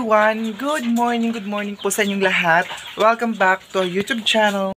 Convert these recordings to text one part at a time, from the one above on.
everyone! Good morning po sa inyong lahat. Welcome back to our YouTube channel.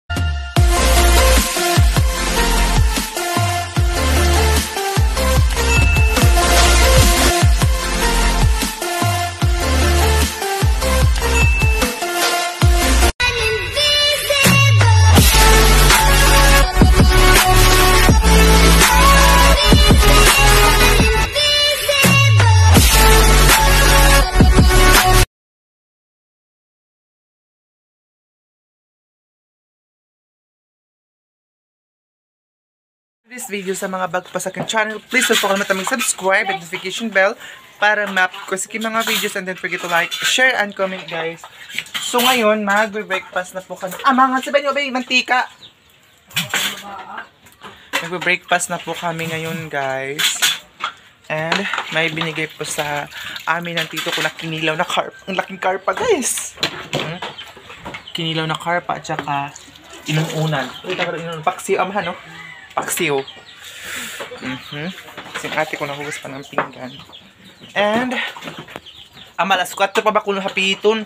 This video sa mga bago pa sa aking channel, please don't forget to subscribe and notification bell para map ko sa mga videos, and don't forget to like, share, and comment guys. So ngayon, magbe-breakfast na po kami. Mga sabihin nyo ba yung mantika? Magbe-breakfast na po kami ngayon guys. And may binigay po sa amin ng tito ko na kinilaw na carp. Ang laking karpa guys. Kinilaw na karpa at saka inuunan. Paksiw, no? Paksiw. Kasi ate ko nahugas pa ng pinggan. And alas 4 pa ba kung hapiton?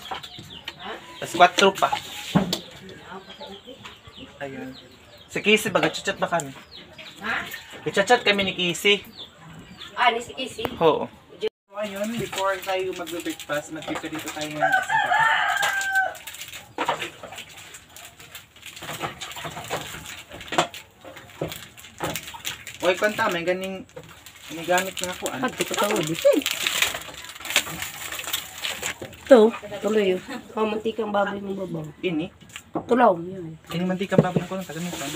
Alas 4 pa. Ayun. Si Casey ba? Gachat ba kami? Ha? Gachat kami ni Casey. Ni si Casey? Oo. So ayun, before tayo mag-breakfast, mag-prepare dito tayo ng isda. Oy, kwanta, may ganing gamit na ako. Ano? Pati ko tawag dito. Ito, tuloy yun. Mantikang baboy ng babaw. Ini? Tulaw, yun. Ini mantikang baboy ng kulong, tagamitan.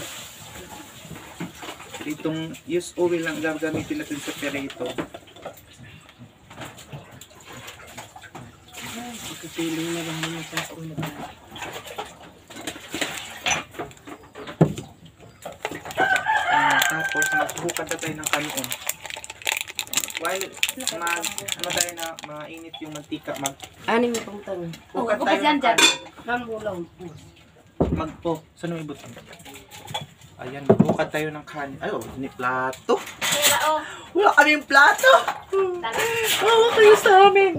Itong use oil lang gagamitin natin sa perito. Pagkapiling na ba naman sa ulo ba? Tapos magbukad na tayo ng kanon. While tayo na mainit yung mantika, Ani mo pang tanong. Bukad tayo ng kanon. Nambulaw. Saan may butang? Ayan, magbukad tayo ng kanin. Ay, ni plato. Wala kaming plato. Kayo sa amin.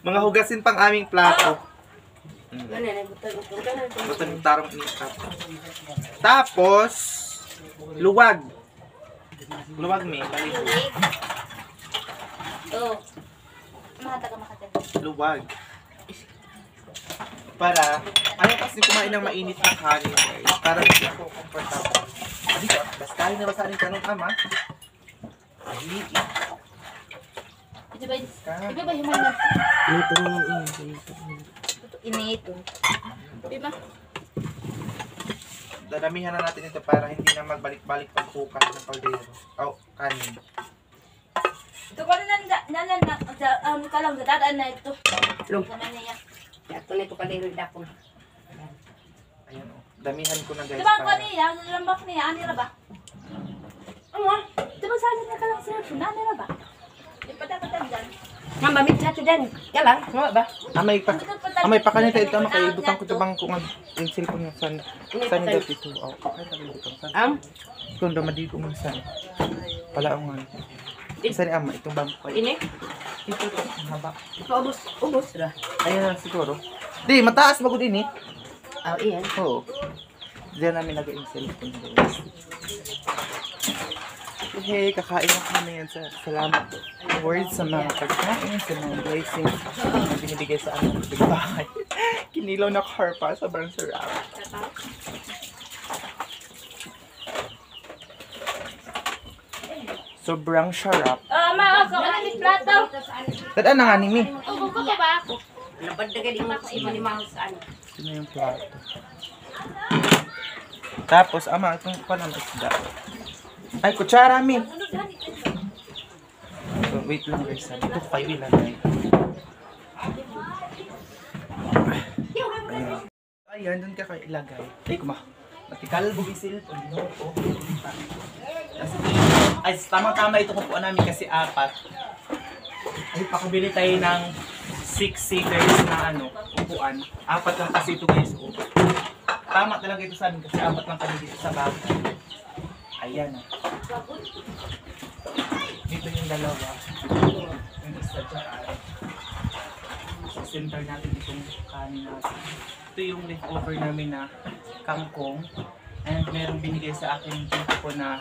mga hugasin pang aming plato. Butang yung tarong inikap. Tapos luwag may luwag para ayaw kasi kumain ng mainit na kanin guys, para hindi ako comfortable. Basta kain na ba sa ating kanong ama? Iba ba himan na? Ito naman Inito. Diba? Dadamihan na natin ito para hindi na magbalik-balik pagkukas ng kaldero. Kanin. Ito ko na kalang dadaan na ito. Lung. Sama niya. Ito na ito kaldero dako. Ayan o. Damihan ko na guys. Diba ang kaniya? Lambak niya. Ani ra ba? Diba sa akin na kalang sirap? Ani ra ba? Ipadakatan dyan. Mamamit na ito dyan. Yan lang. Ano ba? May pakanita ito. Makaibutan ko ito bang kung yung cellphone yung san daw ito. Ay, tabi butang san. Kung daw madigo mo san. Palaungan. Isa ni ama. Itong bang ko. Ini? Ito. Ang haba. Ubus ra. Ayan na siguro. Di, mataas magod ini. Iyan. Oo. Diyan namin nag-yung cellphone guys. Hey, kakain na kami yan. Salamat Lord sa mga pagkain, sa mga blessings na binibigay sa amin sa bahay. Kinilaw na karpa, sobrang sarap. Sobrang sarap. Makakalit plato. Tadaan na nga ni Mi. Ubo ko ba ako? Nabadagad yung mga imanimahal sa ano. Sino yung plato? Tapos, ama, itong panang isda. Ay, kutsara, Mi. So, wait lang guys. Ito kayo ilagay. Ayan, doon ka kayo ilagay. Ay, matikal, bugisil. Ay, tamang-tama ito kupuan namin kasi 4. Ay, pakabili tayo ng 6 seaters na upuan. 4 lang kasi ito guys. Tama talaga ito sa amin kasi 4 lang kami dito sa bahay. Ayan. Dito yung dalawa. Yung i-center natin itong kanin natin. Ito yung leftover namin na kangkong. And merong binigay sa akin dito ko na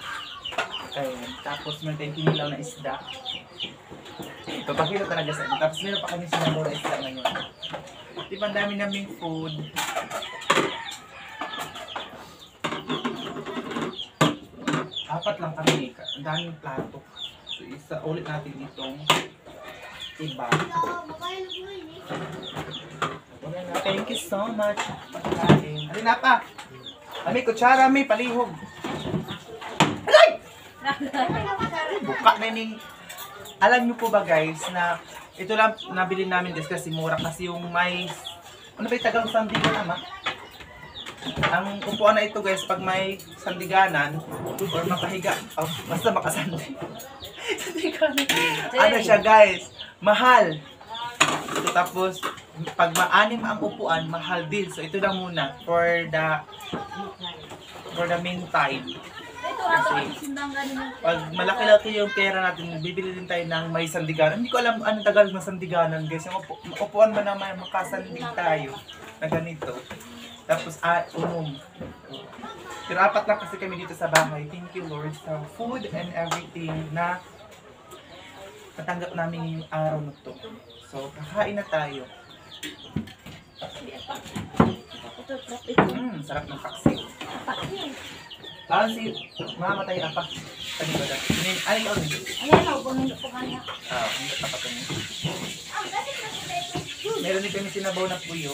ayun. Tapos meron tayong kinilaw na isda. Ito, pakita talaga sa inyo. Tapos meron pa kami sinalaw na isda ngayon. Diba, ang dami naming food. Apat lang kami. Ang daming plato. So, isa ulit natin itong iba. Thank you so much. Pagkain. Alin na pa? May kutsara, may palihog. Alay! Buka na yung... Alam niyo po ba guys na ito lang nabili namin guys kasi mura kasi yung may... Ano ba yung tagang sandigan ama? Ang upuan na ito guys pag may sandiganan or makahiga, oh, basta makasandi. Sandiganan. Ano siya guys? Mahal. So, tapos pag maanim ang upuan, mahal din. So ito lang muna for the meantime. Pag malaki-laki yung pera natin, bibili din tayo ng may sandiganan. Hindi ko alam anong Tagalog ng sandiganan guys. Yung upuan ba naman makasandig tayo na ganito. Tapos Pero apat lang kasi kami dito sa bahay. Thank you Lord sa food and everything na natanggap namin yung araw na to. So kakain na tayo. Sarap ng paksi. Parang si mamatay apa. Kani ba dati? Ano yun? Ayan, punundo po kanya. Hindi pa pa meron din kami sinabaw na puyo.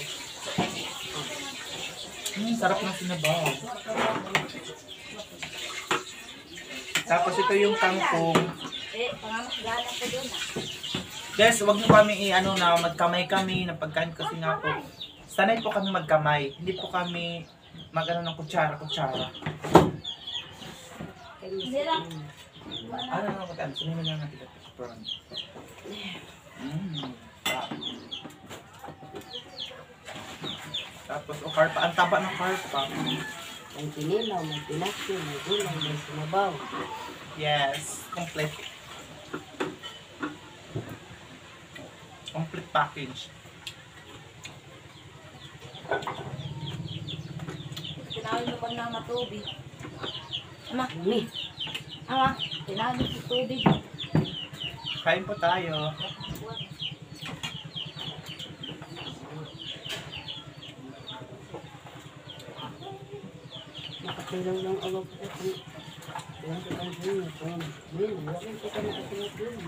Sarap ng sinabaw. Tapos ito yung kangkong. Pangamasgana ko doon Guys, wag niyo kami magkamay kami ng pagkain kasi nga po. Sanay po kami magkamay. Hindi po kami magano ng kutsara. Hindi lang. Ano naman magkano? Sunod na natin ito. Tapos karpa. Ang taba ng karpa. Ang kinilaw, may pinakyo, may gulay, may sinabaw. Yes. Complete. Complete package. Tinawin mo pa na matubig. Ama, Ni, tinawin mo sa tubig. Kain po tayo. nakatilang lang ako po. Yan sa kanina. Wakin ko ka nakatilang.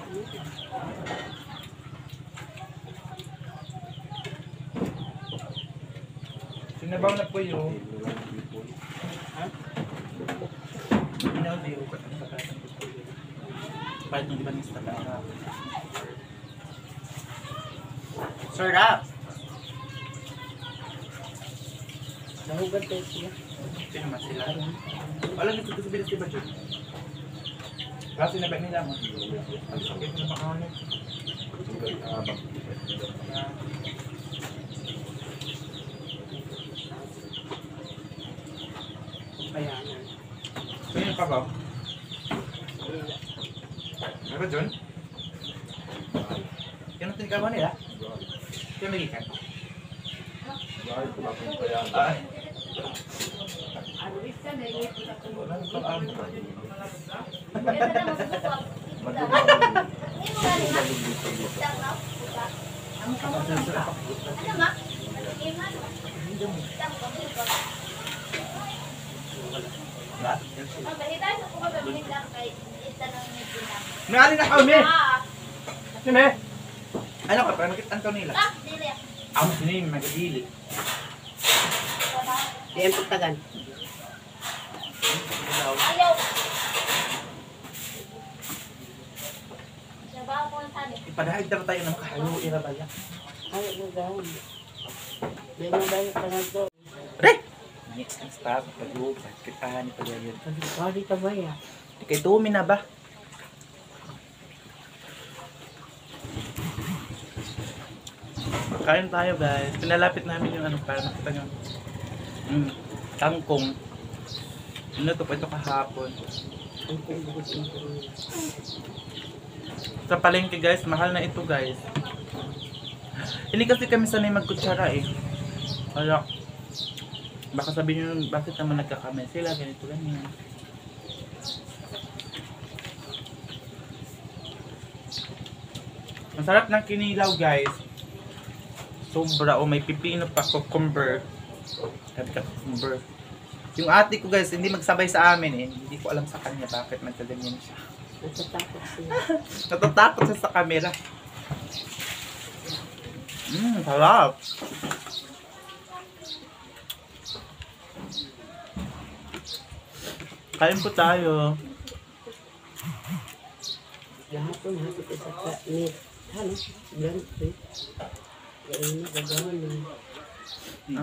Sinabaw na po yung Inaudyo ko ang pagkatang ko. Bakit nung iba nista ka? Sarap! Nahugad tayo siya. Sino naman sila? Wala dito sa bilis diba dyan? Kasi nabag nila mo. Ang sakit na makahanap. Kaya Sino pa ba? Ano dyan? Yan ang tinagawa nila? Yan magikan? Ay. Walang kaam. May alin na kami! Sino eh? Ano ka? Parang nakit Antonila. Amo sino yung magadili. Diyan pagtagan. Ayaw. Sabaw ko ang tali. Ipadahig daw tayo ng kahalo irabaya. Ay, gagawin. Diyan mo dahil ka na to. Re! Next ang stop. Pag-uog. Kita ni pag-ayod. Kali ka ba ya? Kay Tumi na ba? Kain tayo guys. Pinalapit namin yung para nakita nyo. Kangkong. Inuto po ito kahapon. Ang kumbukod ito. Sa palengke guys, mahal na ito guys. Hindi kasi kami sanay magkutsara eh. Kaya, baka sabihin nyo, bakit naman nagkakamay sila, ganito ganyan. Ang sarap ng kinilaw guys. Sobra, oh may pipino pa, cucumber. Sabi ka, cucumber. Yung ate ko guys, hindi magsabay sa amin eh. Hindi ko alam sa kanya bakit nagkaganyan siya. Natatakot siya. Natatakot siya sa camera. Sarap. Kain po tayo. Lahapon, hapit isa ka ni ano, blank eh. Kaya na, gagawan na.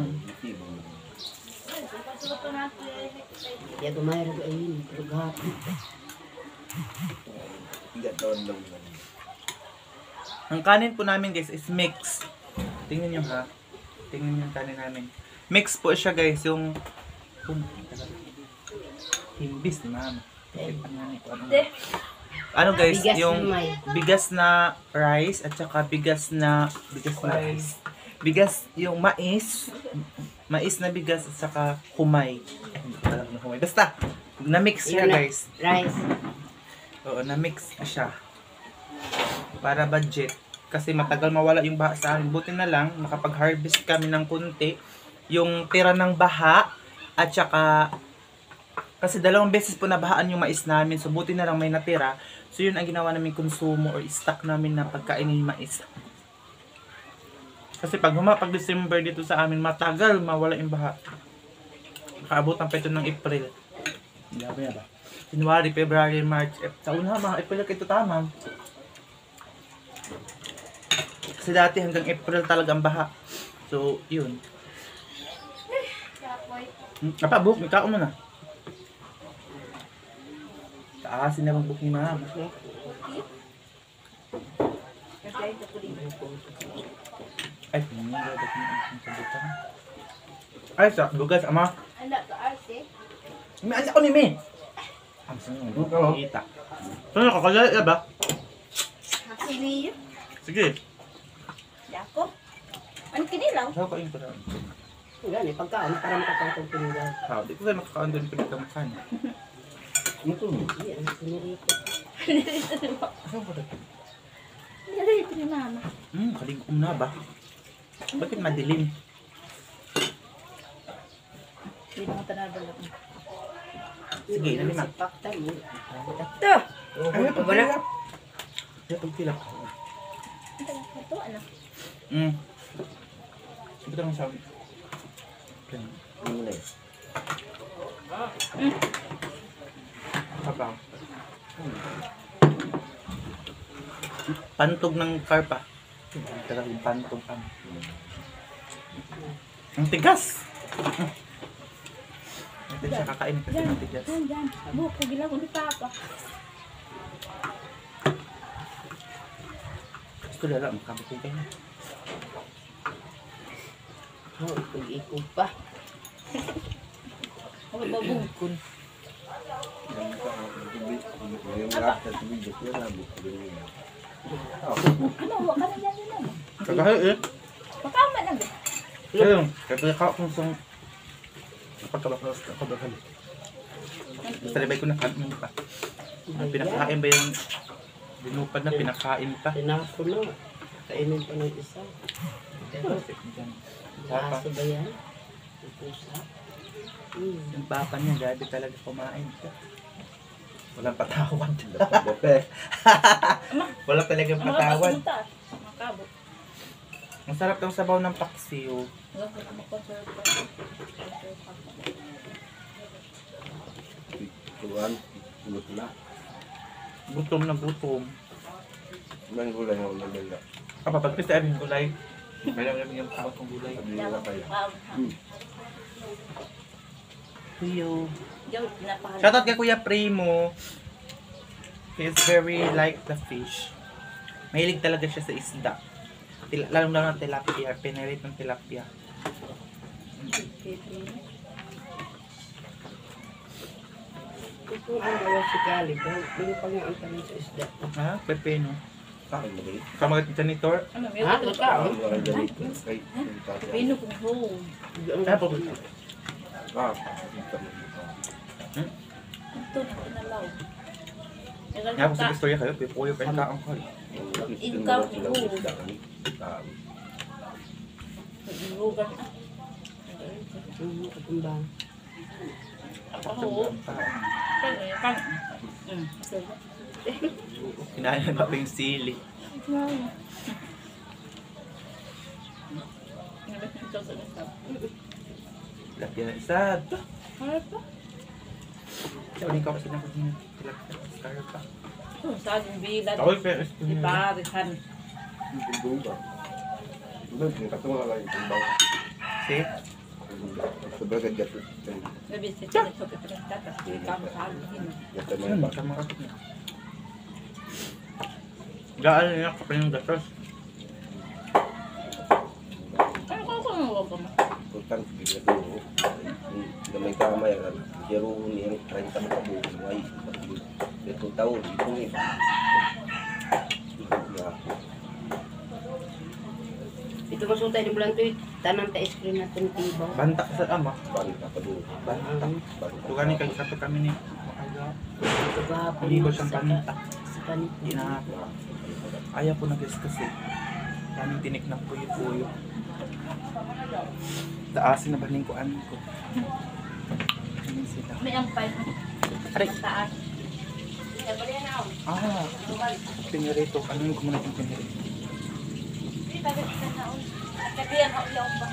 Kaya gumayra ba ayun, pero hapon. Ang kanin po namin guys is mix. Tingnan nyo ha. Tingnan nyo yung kanin namin. Mix po siya guys. Yung himbis ni mama. Ano guys, Bigas yung na may. bigas na rice at saka bigas na rice. Bigas yung mais. Mais na bigas at saka humay. Hindi ko alam na humay. Basta, na-mix siya Yun na, guys. rice. Oo, na-mix siya. Para budget. Kasi matagal mawala yung baha sa amin. Buti na lang, nakapag-harvest kami ng kunti. Yung tira ng baha, at saka, kasi 2 beses po nabahaan yung mais namin. So, buti na lang may natira. So, yun ang ginawa namin konsumo or stock namin na pagkain ng mais. Kasi pag December dito sa amin, matagal mawala yung baha. Nakaabot ang ito ng April. Grabe na ba? January, February, March, sa una mga April ito tama. Kasi dati hanggang April talaga ang baha. So, yun. Apa, book, may kaon mo na. Taasin na bang book ni mama. Ay, hindi na dapat yung sabutan. Ay, sa bugas, ama. Anda ka arte. May anak ko ni Me. Ang sanong kita. Saan nakakalala ba? Sili. Sige. Dako. Ano kinilaw? Saan ka yung pala? Gani, pagkaon, para makakatong pinigaw. How? Di ko kayo makakaon doon pinagkamukan. Hindi, ang sinirito. Saan ko rin? Nilito ni mama. Kaligom na ba? Bakit madilim? Hindi mo tanado lang. Sige, Ang nalima. sipakta mo. Ito. Ay, pagtilap. Ay, pagtilap. Ito, ano? Ito lang sabi. Kapaw. Pantog ng karpa. Talagang pantog ang. Ang tigas! Natin siya kakain kasi ang tigas. Diyan. Buko, gilaw ni Papa. Gusto lala, magkabutay kayo. Oh, pag-ikog pa. Ako babungkon. Ano, wag ka na dyan yun ano? Kagahay eh. Pakama na ba? Kaya kaya ka kung saan napagkabaklas ako bakal. Talibay ko na kanin pa. Ang pinakain ba yung binupad na pinakain pa? Tinako na. Kainin pa ng isa. Pero, Papa. aso ba yan? Ang pusa. Yung papa niya, grabe talaga kumain siya. Walang patawad. Wala talagang Ang mga patawad. pagpunta. Makabot. Ang sarap ng sabaw ng paksiw. Wala ko na makonserve. Tuan, gula. Gutom na gutom. May gulay na ulam nila. Kapag pista yung gulay. Kailangan namin yung sabot ng gulay. Sabi nila kaya. Kuyo. Pinapahal. Shoutout kay Kuya Primo. He is very like the fish. Mahilig talaga siya sa isda. Lalo na ng tilapia. Pinirit ng tilapia. Ito ang dalawa si Cali. Pero pa nga ang tanong sa isda. Ha? Pepeno. Saan mo rin? Kamagat janitor. Ano, Ha? Ikaw? Ang mga ganito. Kay Pino kung home. Ay, po. Ah, Ito na kinalaw. Nga po sa istorya kayo, pipuyo kayo kaang ko. Ikaw, Lugan. Katimbang. Ako. Kan. Kinain na pa yung sili. Laki na isa. Sabi ko kasi naman yung tilapia. Pa. Sa ating bilad. Ako pero Di ba, Rihan? See? Sobrang gato. Gabi sa ito sa pinagtatas. Hindi ka masabi. Gato na yung baka. Gaan niya kapag yung gatos. Ano ko nung ba mo? Sultan, gato. Gamay ka kamay. Jero niya 30 na kabuhin. Ay, ito taon. Ito eh. Ito masultay ni Bulan to, tanang ta screen natin tibaw. Banta sa ama. Banta pa doon. Banta. Banta. Tugan ni kay kato kami ni. Ito ba po Hindi ko siyang panita. sa panita. Ina. Ayaw po nag-guess kasi. Daming tinik ng puyo-puyo. Taasin na baling ko ko. Ano sila? May ampay. Aray. Taas. Ah. Pinirito. Ano yung kumunod yung pinirito? Kabiyan ako yung ba?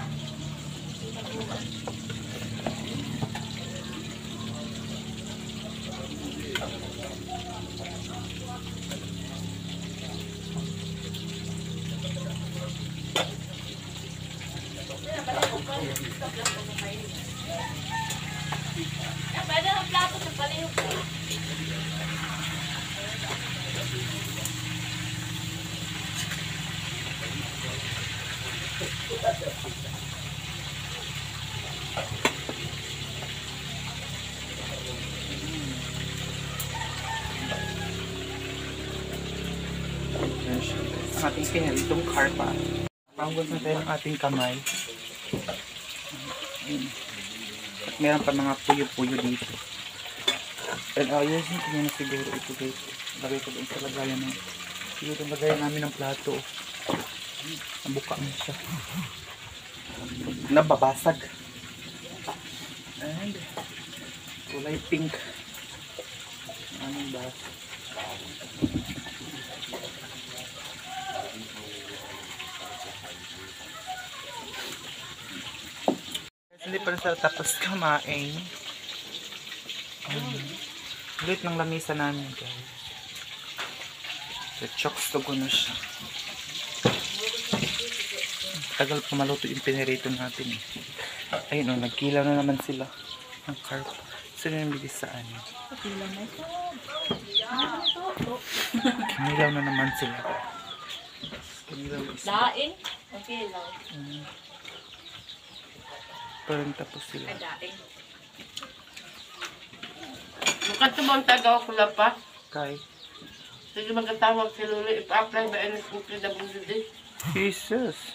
Pwede ang plato sa paliw. Ang ating pinaritong karpa. Panggot na tayo ng ating kamay. At meron pa mga puyo-puyo dito. And ayusin ko na siguro ito guys. Lagay ko doon sa lagayan ng siguro yung lagayan namin ng plato. Nabuka mo siya. Nababasag. And kulay pink. Anong ba? Hindi pa sa tapos kumain. Ulit ng lamisa namin guys. So, chokes to ko na siya. Tagal pa maluto yung pinirito natin. Ayun o, nagkilaw na naman sila. Ang carp. Sino yung bigis sa ano? Kinilaw na naman sila. Kinilaw is Daing? Okay lang. parang tapos sila. Daing. Magkatubang tagaw ko lang pa. Kay Sige magkatawag si Luli, ipa-apply ba NS kung PWD? Jesus.